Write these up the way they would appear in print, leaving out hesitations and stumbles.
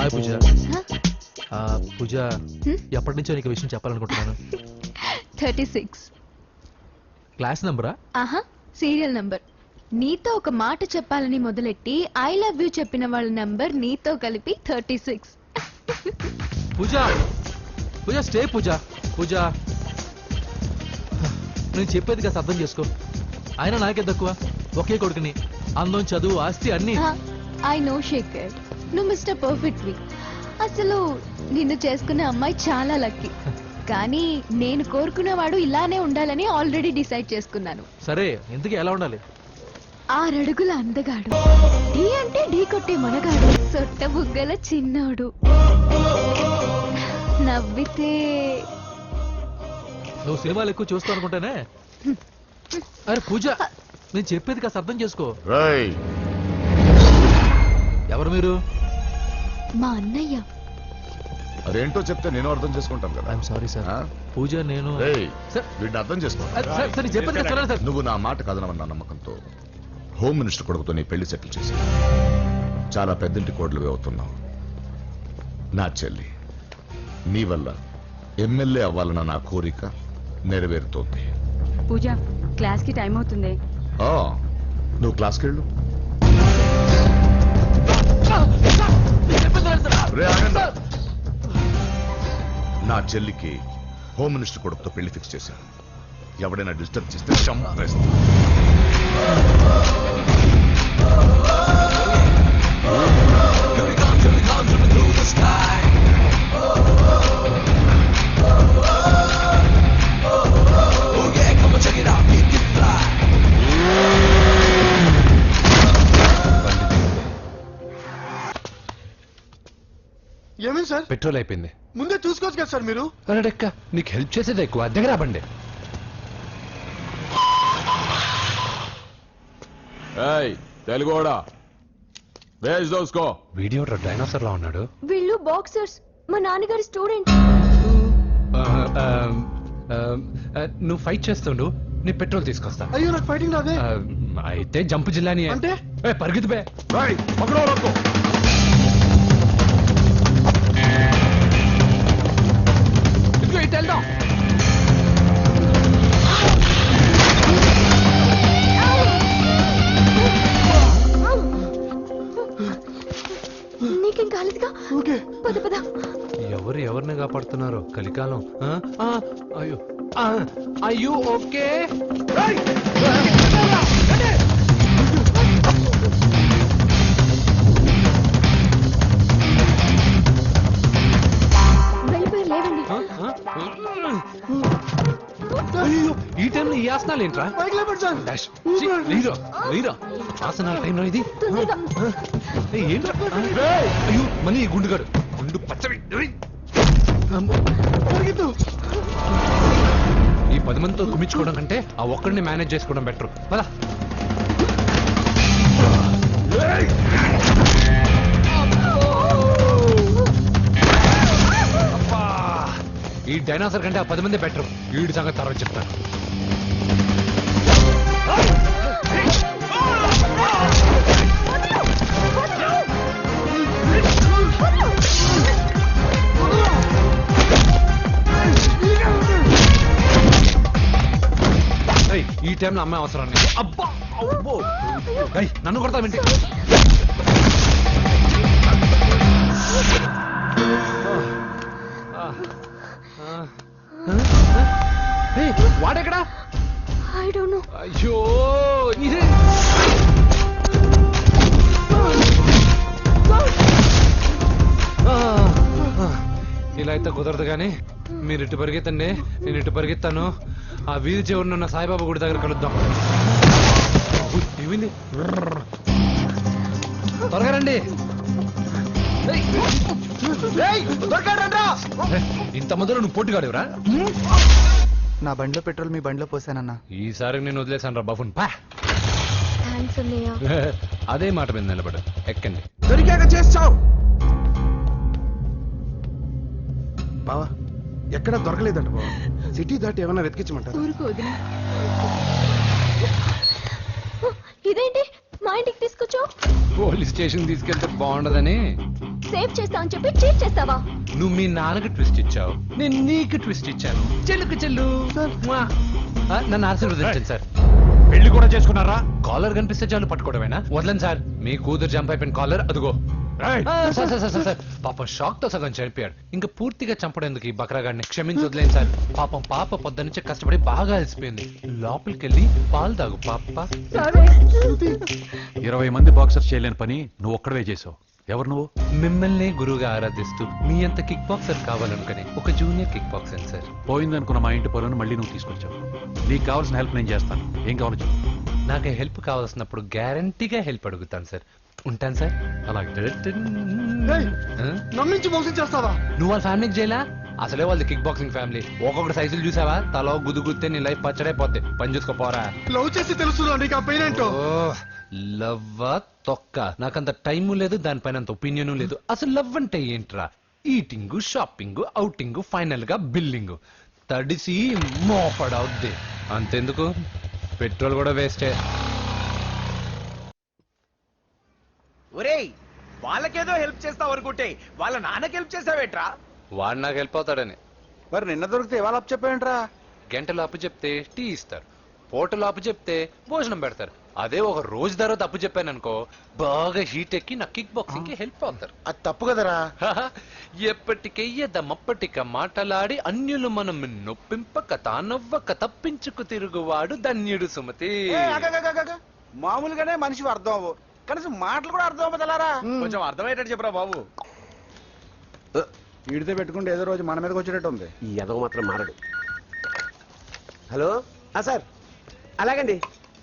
Hi పూజ. పూజ, ఎప్పటి నుంచో నీకు విషయం చెప్పాలనుకుంటున్నాను. 36. క్లాస్ నంబరా? ఆహా, సీరియల్ నంబర్. నీతో ఒక మాట చెప్పాలని మొదలెట్టి ఐ లవ్ యూ చెప్పిన వాళ్ళ నంబర్ నీతో కలిపి 36. పూజ, పూజ స్టే పూజ. పూజ, నేను చెప్పేది కాస్త అర్థం చేసుకో. ఆయన నాకే తక్కువ, ఒకే కొడుకుని, అందం, చదువు, ఆస్తి అన్ని. ఐ నో శేఖర్, నువ్వు మిస్టర్ పర్ఫెక్ట్ వి. అసలు నిన్ను చేసుకున్న అమ్మాయి చాలా లక్కీ. కానీ నేను కోరుకున్నవాడు ఇలానే ఉండాలని ఆల్రెడీ డిసైడ్ చేసుకున్నాను. సరే, ఎందుకు ఎలా ఉండాలి? 6 అడుగుల అందగాడు, ఢీ అంటే ఢీ కొట్టే మనగాడు, సొట్ట బుగ్గల చిన్నోడు, నవ్వితే. నువ్వు సినిమాలు ఎక్కువ చూస్తావు అనుకుంటానే. అరే పూజ, నేను చెప్పేది కాస్త అర్థం చేసుకో. ఎవరు మీరు? మా అన్నయ్య. అదేంటో చెప్తే నేను అర్థం చేసుకుంటాను కదా. I'm sorry sir. పూజ, నేను వీడిని అర్థం చేసుకో. చెప్పేది కాస్త సార్. నువ్వు నా మాట కదనవన్న నమ్మకంతో హోమ్ మినిస్టర్ కొడుకుతో నీ పెళ్లి సెటిల్ చేసి చాలా పెద్దింటి కోడలు అవుతున్నావు. నా చెల్లి, నీ వల్ల ఎమ్మెల్యే అవ్వాలన్న నా కోరిక నెరవేరుతోంది. పూజ, క్లాస్ కి టైం అవుతుంది. నువ్వు క్లాస్కి వెళ్ళు. నా చెల్లికి హోమ్ మినిస్టర్ కొడుకుతో పెళ్లి ఫిక్స్ చేశాను. ఎవడైనా డిస్టర్బ్ చేస్తే చంపేస్తా. ఏమేం సార్? పెట్రోల్ అయిపోయింది. ముందే చూసుకోవచ్చు కదా సార్ మీరు. అరెక్క, నీకు హెల్ప్ చేసేది ఎక్కువ, దగ్గర బండి. తెలుగోడా వీడియో డైనోసర్ లా ఉన్నాడు. వీళ్ళు బాక్సర్స్, మా నాన్నగారి స్టూడెంట్. నువ్వు ఫైట్ చేస్తుండు, నీ పెట్రోల్ తీసుకొస్తా. అయ్యో, నాకు ఫైటింగ్ రాదే. అయితే జంపు జిల్లాని అంటే పరిగెత్తు బే. ఇటు వెళ్దాం. నీకేం కాలేదుగా? ఓకే, పద పద. ఎవరు ఎవరిని కాపాడుతున్నారు కలికాలం? అయ్యో అయ్యో, ఓకే. వెళ్ళిపోయి లేవండి. అయ్యో, ఈ టైంలో ఈ ఆసనాలు ఏంట్రా? పైకి లేపండి సార్. వీరా ఆసనాల టైంలో ఇది తొందరగా. ఏంట్రా? అయ్యో, మళ్ళీ ఈ గుండుగాడు, గుండు పచ్చవి. పరిగెత్తు. ఈ 10 మందితో కుమ్మించుకోవడం కంటే ఆ ఒక్కడిని మేనేజ్ చేసుకోవడం బెటర్. పదా. ఈ డైనోసర్ కంటే ఆ 10 మంది బెటర్. వీడి సంగతి తర్వాత చెప్తాను. ఈ టైంలో అమ్మాయి అవసరం. అబ్బా, నన్ను కొడతావేంటి? వాడెక్కడా? I don't know. అయ్యో, ఇలా అయితే కుదరదు. కానీ మీరు ఇటు పరిగెత్తండి, నేను ఇటు పరిగెత్తాను. ఆ వీధి చివరినున్న సాయిబాబా గుడి దగ్గర కలుద్దాం. ఇవింది, త్వరగా రండి. ఇంత మొదలు నువ్వు పోటీగాడురా? నా బండిలో పెట్రోల్ మీ బండిలో పోసానన్నా. ఈసారి నేను వదిలేసాను రా బాబున్. థ్యాంక్స్ అన్నయ్య. అదే మాట మీద నిలబడు. ఎక్కండి. దొరికాక చేస్తావు బావా. ఎక్కడ దొరకలేదంట బావా. సిటీ దాటి ఏమన్నా వెతికించమంటారు? ఊరుకోదు. ఇదేంటి మా ఇంటికి తీసుకొచ్చావు? పోలీస్ స్టేషన్ తీసుకెళ్తే బాగుండదని సేవ్ చేస్తా అని చెప్పి చీట్ చేస్తావా? నువ్వు మీ నాన్నకి ట్విస్ట్ ఇచ్చావు, నేను నీకు ట్విస్ట్ ఇచ్చాను. చెల్లుకు చెల్లు మ్వా. నన్ను ఆశీర్వదించండి సార్. పెళ్లి కూడా చేసుకున్నారా? కాలర్ కనిపిస్తే చాలు పట్టుకోవడమేనా? వదలండి సార్, మీ కూతురు జంప్ అయిపోయిన కాలర్ అదిగో. రేయ్, సార్ సార్ సార్ సార్ పాపం షాక్ తో సగం చనిపోయాడు, ఇంకా పూర్తిగా చంపడేందుకు ఈ బక్రాగాడిని క్షమించి వదిలేండి సార్. పాపం పాప పొద్దున్నుంచి కష్టపడి బాగా అలసిపోయింది. లోపలికి వెళ్ళి పాలు తాగు పాప. 20 మంది బాక్సర్స్ చేయలేని పని నువ్వు ఒక్కడవే చేసావు. ఎవరు నువ్వు? మిమ్మల్ని గురువుగా ఆరాధిస్తూ మీ అంత కిక్ బాక్సర్ కావాలనుకుని ఒక జూనియర్ కిక్ బాక్సర్ సార్. పోయిందనుకున్న మా ఇంటి పొలను మళ్ళీ నువ్వు తీసుకొచ్చావు. నీకు కావాల్సిన హెల్ప్ నేను చేస్తాను. ఏం కావాలో చెప్పు. నాకు హెల్ప్ కావాల్సినప్పుడు గ్యారంటీగా హెల్ప్ అడుగుతాను సార్. ఉంటాను సార్. అలాగే. నమ్మించి మోసం చేస్తావా? నువ్వు వాళ్ళ ఫ్యామిలీకి చేయలా? అసలే వాళ్ళది కిక్ బాక్సింగ్ ఫ్యామిలీ. ఒక్కొక్కటి సైజులు చూసావా? తల గుద్దుగుద్దే నీ లైఫ్ పచ్చడైపోద్ది. పని చూసుకోపోరా. లవ్ చేసి తెలుస్తుందా నీకు ఆ పెయిన్ ఏంటో? లవ్ తొక్క. నాకంత టైము లేదు, దానిపైన అంత ఒపీనియన్ లేదు. అసలు లవ్ అంటే ఏంట్రా? ఈటింగ్, షాపింగ్, అవుటింగ్, ఫైనల్ గా బిల్డింగ్. తడిసి మోపడవుద్ది. అంతెందుకు, పెట్రోల్ కూడా వేస్టే. ఒరేయ్, వాళ్ళకేదో హెల్ప్ చేస్తావు అనుకుంటే వాళ్ళ నాన్నకి హెల్ప్ చేసావేట్రా? వాడు నాకు హెల్ప్ అవుతాడని. మరి నిన్న దొరికితే ఇవాళ అప్పు చెప్పేంట్రా? గంటలు అప్పు చెప్తే టీ ఇస్తారు, పూటలు అప్పు చెప్తే భోజనం పెడతారు. అదే ఒక రోజు తర్వాత అప్పు చెప్పాను అనుకో, బాగా హీట్ ఎక్కి నా కిక్ బాక్సింగ్ కి హెల్ప్ అవుతారు. అది తప్పు కదరా. ఎప్పటికెయ్యదమప్పటిక మాటలాడి అన్యులు మనం నొప్పింపక తానవ్వక తప్పించుకు తిరుగువాడు ధన్యుడు సుమతి. మామూలుగానే మనిషి అర్థం అవ్వు, కనీసం మాటలు కూడా అర్థం అవ్వదలారా? కొంచెం అర్థమయ్యేటట్టు చెప్పరా బాబు. వీడితే పెట్టుకుంటే ఏదో రోజు మన మీదకి వచ్చేటట్టు ఉంది. ఈ ఎదవ మాత్రం మారడు. హలో సార్, అలాగండి,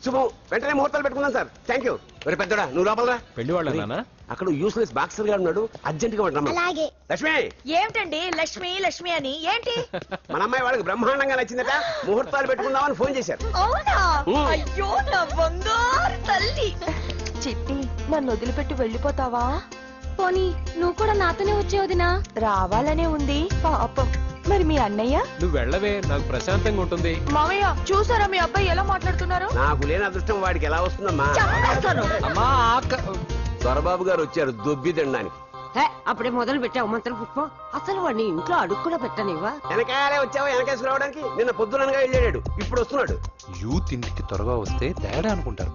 శుభం. వెంటనే ముహూర్తాలు పెట్టుకుందాం సార్. Thank you. మరి పెద్దడా నువ్వు లోపలరా. పెళ్లి వాళ్ళ అక్కడ యూస్లెస్ బాక్సర్ గా ఉన్నాడు, అర్జెంట్ గా ఉంటాం. లక్ష్మి, ఏమిటండి లక్ష్మి లక్ష్మి అని? ఏంటి? మన అమ్మాయి వాళ్ళకి బ్రహ్మాండంగా నచ్చిందట, ముహూర్తాలు పెట్టుకుందామని ఫోన్ చేశారు. అవునా? అయ్యో నా బంగారు తల్లి. చిట్టి, నన్ను వదిలిపెట్టి వెళ్ళిపోతావా? పోనీ నువ్వు కూడా నాతోనే వచ్చేవదినా? రావాలనే ఉంది పాపం. మరి మీ అన్నయ్య? నువ్వు వెళ్ళవే, నాకు ప్రశాంతంగా ఉంటుంది. మామయ్య, చూసారా మీ అబ్బాయి ఎలా మాట్లాడుతున్నారు? నాకు లేని అదృష్టం వాడికి ఎలా వస్తుందమ్మా? చంపేస్తాను. అమ్మా దొరబాబు గారు వచ్చారు దొబ్బి తినడానికి. అప్పుడే మొదలు పెట్టావు మంత్రం పుష్పం. అసలు వాడిని ఇంట్లో అడుగు కూడా పెట్టనివా? వెనకాలే వచ్చావా? వెనకేసి రావడానికి నిన్న పొద్దునగా వెళ్ళాడు, ఇప్పుడు వస్తున్నాడు. యూత్ ఇంటికి త్వరగా వస్తే తేడా అనుకుంటారు.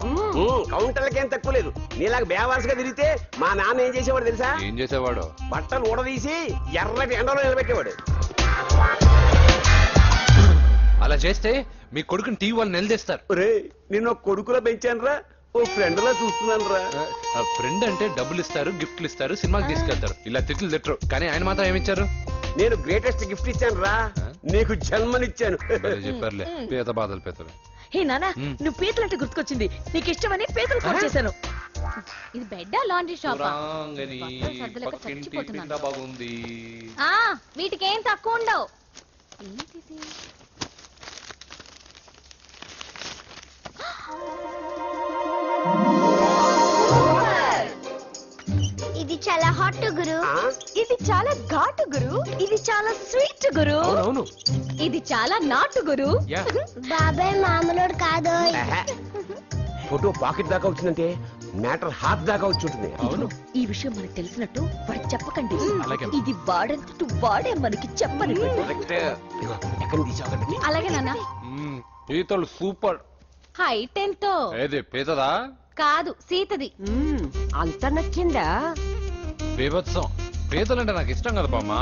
కౌంటర్లకేం తక్కువ లేదు. నీలాగా బేవారసుగా తిరిగితే మా నాన్న ఏం చేసేవాడు తెలుసా? ఏం చేసేవాడు? బట్టలు ఊడదీసి ఎర్రటి ఎండలో నిలబెట్టేవాడు. అలా చేస్తే మీ కొడుకుని టీవీ వాళ్ళు నిలదీస్తారు. రే, నిన్న కొడుకులా పెంచాను రా, ఓ ఫ్రెండ్ లా చూస్తున్నాను రా. ఫ్రెండ్ అంటే డబ్బులు ఇస్తారు, గిఫ్ట్లు ఇస్తారు, సినిమాకి తీసుకెళ్తారు. ఇలా తిట్లు తిట్టరు, కానీ ఆయన మాత్రం ఏమిచ్చారు? నేను గ్రేటెస్ట్ గిఫ్ట్ ఇచ్చాను రా, నీకు జన్మనిచ్చాను. చెప్పారులే, పేద బాధలు పేదలు. హే నానా, నువ్వు పీతలంటే గుర్తుకొచ్చింది. నీకు ఇష్టమని పీతలు ఫోన్ చేశాను. ఇది బెడ్డా లాండ్రీ షాపా? రాంగని పక్కింటి నిండా బాగుంది. వీటికేం తక్కువ ఉండవు. ఏంటిది? ఇది చాలా హాట్ గురు. ఇది చాలా ఘాటు గురు. ఇది చాలా స్వీట్ గురు. అవును, ఇది చాలా నాటు గురు. బాబాయ్ మామూలుడు కాదు. ఫోటో పాకెట్ దాకా వచ్చిందంటే మ్యాటర్ హాత్ దాకా వచ్చి ఉంటుంది. అవును. ఈ విషయం మనకు తెలిసినట్టు వాడికి చెప్పకండి. అలాగే. ఇది వాడంతటూ వాడే మనకి చెప్పని. ఎక్కడ తీసావు? అలాగే నాన్న. పీతలు సూపర్. హైట్ ఎంతో? ఏది పీతదా? కాదు, సీతది. అంత నచ్చిందా? బీభత్సం. పీతలంటే నాకు ఇష్టం కదా బామ్మా.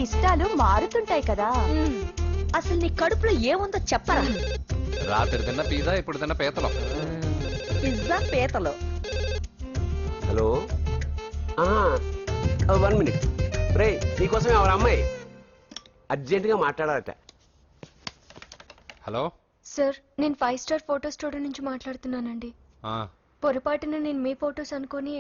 ఇష్టాలు మారుతుంటాయి కదా. అసలు నీ కడుపులో ఏముందో చెప్పరా? రాత్రి తిన్న పిజ్జా, ఇప్పుడు తిన్న పీతలు. పిజ్జా పీతలు. Hello, 1 minute. రే, నీకోసమే ఎవరు అమ్మాయి అర్జెంట్ గా మాట్లాడాలట. హలో సార్, నేను 5 స్టార్ ఫోటో స్టూడియో నుంచి మాట్లాడుతున్నానండి. పొరపాటున నేను మీ ఫోటోస్ అనుకొని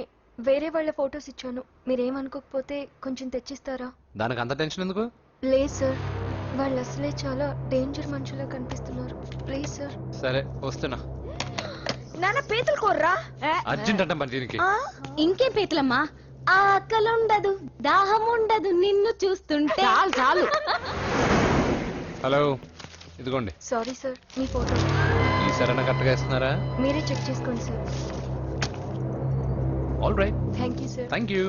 వేరే వాళ్ళ ఫోటోస్ ఇచ్చాను. మీరేమనుకోకపోతే కొంచెం తెచ్చిస్తారా? దానికి అంత టెన్షన్ ఎందుకు? లేదు సార్, వాళ్ళు అసలే చాలా డేంజర్ మనుషులా కనిపిస్తున్నారు. Please sir. సరే, వస్తున్నా. నాన్న పీతలు కోర్రా. అర్జెంట్ అంట మరి దీనికి. ఇంకేం పీతలమ్మా? ఆకలి ఉండదు, దాహం ఉండదు నిన్ను చూస్తుంటే. చాలు చాలు. హలో, ఇదిగోండి. సారీ సార్, మీ ఫోటో. ఈ సరైన కరెక్ట్గా ఇస్తున్నారా? మీరే చెక్ చేసుకోండి sir. All right, thank you sir. Thank you.